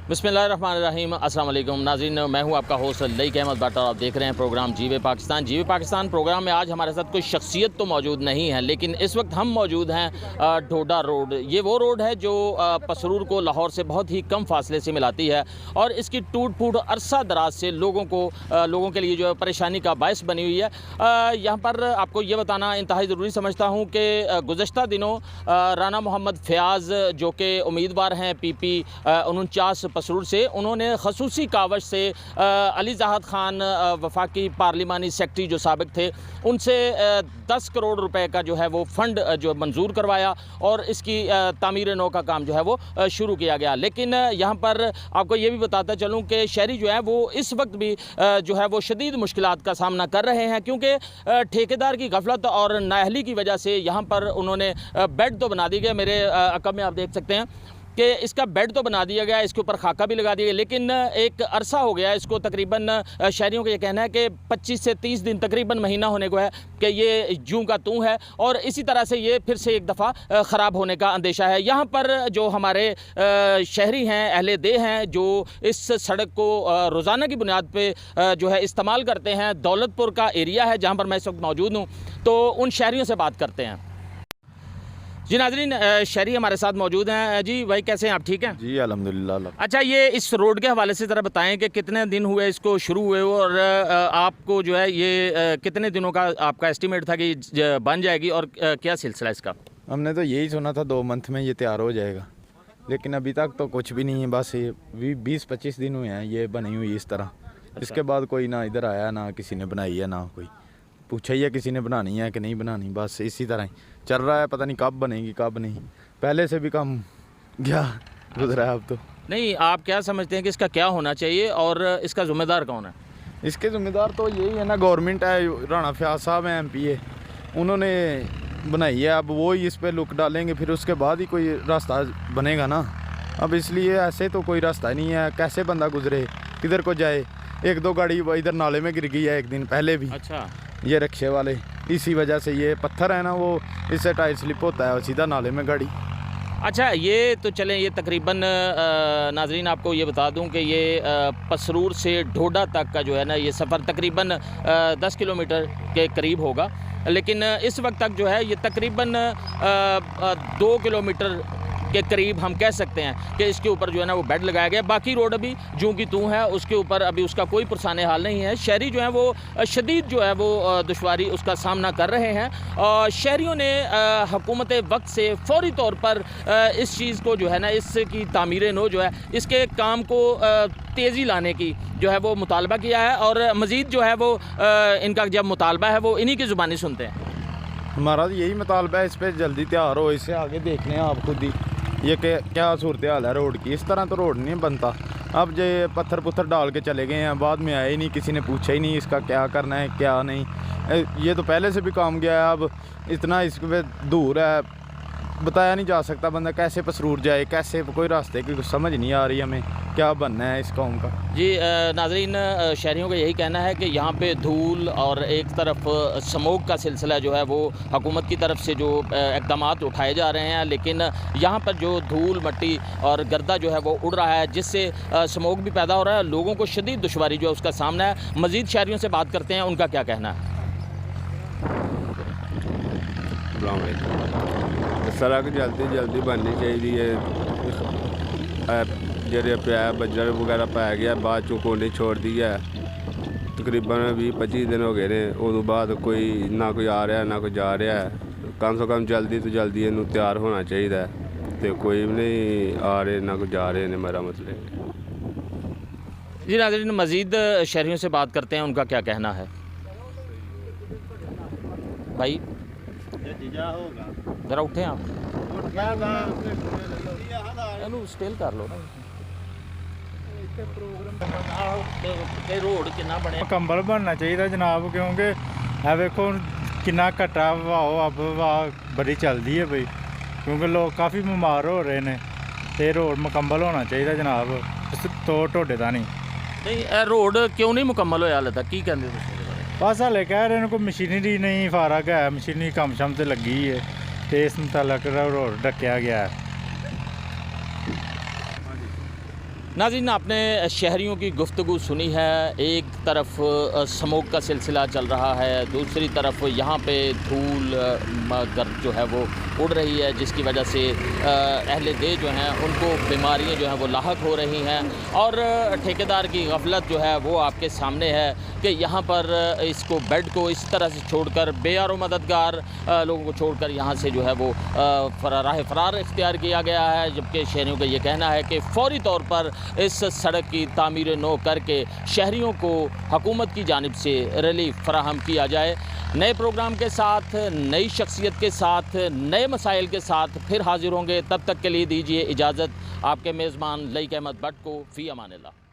बिस्मिल्लाहिर्रहमानिर्रहीम अस्सलाम वालेकुम नाज़रीन, मैं हूं आपका होस्ट लईक अहमद भट्ट और आप देख रहे हैं प्रोग्राम जीवे पाकिस्तान। जीवे पाकिस्तान प्रोग्राम में आज हमारे साथ कोई शख्सियत तो मौजूद नहीं है, लेकिन इस वक्त हम मौजूद हैं ढोडा रोड। ये वो रोड है जो पसरूर को लाहौर से बहुत ही कम फासले से मिलाती है और इसकी टूट फूट अरसा दराज से लोगों के लिए जो है परेशानी का बायस बनी हुई है। यहाँ पर आपको ये बताना इंतहाई ज़रूरी समझता हूँ कि गुज़श्ता दिनों राना मोहम्मद फ़याज़ जो कि उम्मीदवार हैं PP 49 पसरूर से, उन्होंने खसूसी कावश से अली ज़ाहद ख़ान वफाकी पार्लिमानी सेक्रेटरी जो साबिक थे उनसे 10 करोड़ रुपए का जो है वो फ़ंड जो मंजूर करवाया और इसकी तामीर नौ का काम जो है वो शुरू किया गया। लेकिन यहाँ पर आपको ये भी बताता चलूँ कि शहरी जो है वो इस वक्त भी जो है वो शदीद मुश्किलात का सामना कर रहे हैं, क्योंकि ठेकेदार की गफलत और नाअहली की वजह से यहाँ पर उन्होंने बेड तो बना दी गए। मेरे अकब में आप देख सकते हैं कि इसका बेड तो बना दिया गया, इसके ऊपर खाका भी लगा दिया गया, लेकिन एक अरसा हो गया इसको, तकरीबन शहरियों का ये कहना है कि 25 से 30 दिन तकरीबन महीना होने को है कि ये जूं का तूं है और इसी तरह से ये फिर से एक दफ़ा ख़राब होने का अंदेशा है। यहाँ पर जो हमारे शहरी हैं, अहले दे हैं, जो इस सड़क को रोज़ाना की बुनियाद पर जो है इस्तेमाल करते हैं, दौलतपुर का एरिया है जहाँ पर मैं इस वक्त मौजूद हूँ, तो उन शहरियों से बात करते हैं। जी नाज़रीन, शहरी हमारे साथ मौजूद हैं। जी भाई, कैसे हैं आप? ठीक हैं जी अल्हम्दुलिल्लाह। अच्छा, ये इस रोड के हवाले से ज़रा बताएं कि कितने दिन हुए इसको शुरू हुए और आपको जो है ये कितने दिनों का आपका एस्टीमेट था कि बन जाएगी और क्या सिलसिला इसका? हमने तो यही सुना था 2 मंथ में ये तैयार हो जाएगा, लेकिन अभी तक तो कुछ भी नहीं है। बस ये 20-25 दिन हुए हैं ये बनी हुई इस तरह। इसके बाद कोई ना इधर आया, ना किसी ने बनाई है, ना कोई पूछा ही है किसी ने बनानी है कि नहीं बनानी। बस इसी तरह ही चल रहा है, पता नहीं कब बनेगी कब नहीं। पहले से भी कम गया गुजरा है अब तो। नहीं, आप क्या समझते हैं कि इसका क्या होना चाहिए और इसका ज़िम्मेदार कौन है? इसके ज़िम्मेदार तो यही है ना, गवर्नमेंट है, राना फ़याज़ साहब हैं MP उन्होंने बनाई है। अब वो ही इस पर लुक डालेंगे, फिर उसके बाद ही कोई रास्ता बनेगा ना। अब इसलिए ऐसे तो कोई रास्ता नहीं है, कैसे बंदा गुजरे, किधर को जाए। 1-2 गाड़ी इधर नाले में गिर गई है एक दिन पहले भी। अच्छा, ये रिक्शे वाले, इसी वजह से ये पत्थर है ना, वो इससे टायर स्लिप होता है और सीधा नाले में गाड़ी। अच्छा, ये तो चलें, ये तकरीबन नाजरीन आपको ये बता दूं कि ये पसरूर से ढोडा तक का जो है ना ये सफ़र तकरीबन 10 किलोमीटर के करीब होगा, लेकिन इस वक्त तक जो है ये तकरीबन 2 किलोमीटर के करीब हम कह सकते हैं कि इसके ऊपर जो है ना वो बेड लगाया गया। बाकी रोड अभी जूं की तूं है, उसके ऊपर अभी उसका कोई पुरसाने हाल नहीं है। शहरी जो है वो शदीद जो है वो दुश्वारी उसका सामना कर रहे हैं और शहरियों ने हुकूमत वक्त से फौरी तौर पर इस चीज़ को जो है ना, इसकी तामीर नो जो है इसके काम को तेज़ी लाने की जो है वो मुतालबा किया है और मज़ीद जो है वो इनका जब मुतालबा है वो इन्हीं की ज़ुबानी सुनते हैं। हमारा तो यही मुतालबा है, इस पर जल्दी तैयार हो, इससे आगे देख लें आप खुद ही ये क्या सूरत हाल है रोड की। इस तरह तो रोड नहीं बनता। अब जो पत्थर पुत्थर डाल के चले गए हैं, बाद में आए ही नहीं, किसी ने पूछा ही नहीं इसका क्या करना है क्या नहीं। ये तो पहले से भी काम गया है, अब इतना इस पे दूर है, बताया नहीं जा सकता। बंदा कैसे पसरूर जाए, कैसे, कोई रास्ते की समझ नहीं आ रही हमें क्या बनना है इस कौम का। जी नाजरीन, शहरियों का यही कहना है कि यहाँ पे धूल और एक तरफ स्मोक का सिलसिला जो है वो हुकूमत की तरफ से जो इक़दाम उठाए जा रहे हैं, लेकिन यहाँ पर जो धूल मट्टी और गर्दा जो है वो उड़ रहा है, जिससे स्मोक भी पैदा हो रहा है। लोगों को शदीद दुश्वारी जो है उसका सामना है। मज़ीद शहरियों से बात करते हैं, उनका क्या कहना है। सड़क जल्दी बननी चाहिए है। ਜਿਹੜੇ ਪਿਆ ਬੱਜਰ ਵਗੈਰਾ ਪੈ ਗਿਆ, ਬਾਅਦ ਚੋਂ ਕੋਲੀ ਛੋੜ ਦੀ ਹੈ। ਤਕਰੀਬਨ 20-25 ਦਿਨ ਹੋ ਗਏ ਨੇ, ਉਦੋਂ ਬਾਅਦ ਕੋਈ ਨਾ ਕੋਈ ਆ ਰਿਹਾ ਨਾ ਕੋਈ ਜਾ ਰਿਹਾ। ਕਮ ਸੇ ਕਮ ਜਲਦੀ ਤੋਂ ਜਲਦੀ ਇਹਨੂੰ ਤਿਆਰ ਹੋਣਾ ਚਾਹੀਦਾ ਤੇ ਕੋਈ ਵੀ ਨਹੀਂ ਆ ਰਹੇ ਨਾ ਕੋਈ ਜਾ ਰਹੇ ਨੇ। मेरा मसला जी नाज़रीन, मज़ीद शहरियों से बात करते हैं, उनका क्या कहना है। भाई ज़रा उठे आप, स्टेल कर लो ना। रोड कितना बने मुकम्मल बनना चाहिए जनाब, क्योंकि है वेखो कितना घटा वाओ, अब वाह बड़ी चलती है बई, क्योंकि लोग काफ़ी बीमार हो रहे हैं। तो रोड मुकम्मल होना चाहिए जनाब, तो ढोडे का नहीं। रोड क्यों नहीं मुकम्मल होया हाले तक, की कहंदे तुसीं? बस हाले कह रहे हैं कोई मशीनरी नहीं फारग है, मशीनरी कम शम तो लगी है, तो इस मुतालक रोड ढक्या गया है। नाज़रीन, आपने शहरियों की गुफ्तगू सुनी है। एक तरफ स्मोक का सिलसिला चल रहा है, दूसरी तरफ यहाँ पे धूल गर्द जो है वो उड़ रही है, जिसकी वजह से अहले दे जो हैं उनको बीमारियाँ जो हैं वो लाहक हो रही हैं। और ठेकेदार की गफलत जो है वो आपके सामने है कि यहाँ पर इसको बेड को इस तरह से छोड़कर बेयारो मददगार लोगों को छोड़कर यहाँ से जो है वो राह फरार इख्तियार किया गया है। जबकि शहरियों का ये कहना है कि फ़ौरी तौर पर इस सड़क की तामीर नो करके शहरियों को हुकूमत की जानिब से रिलीफ फराहम किया जाए। नए प्रोग्राम के साथ, नई शख्सियत के साथ, नए मसाइल के साथ फिर हाजिर होंगे। तब तक के लिए दीजिए इजाज़त आपके मेज़बान लईक अहमद भट्ट को। फ़ी अमानिल्लाह।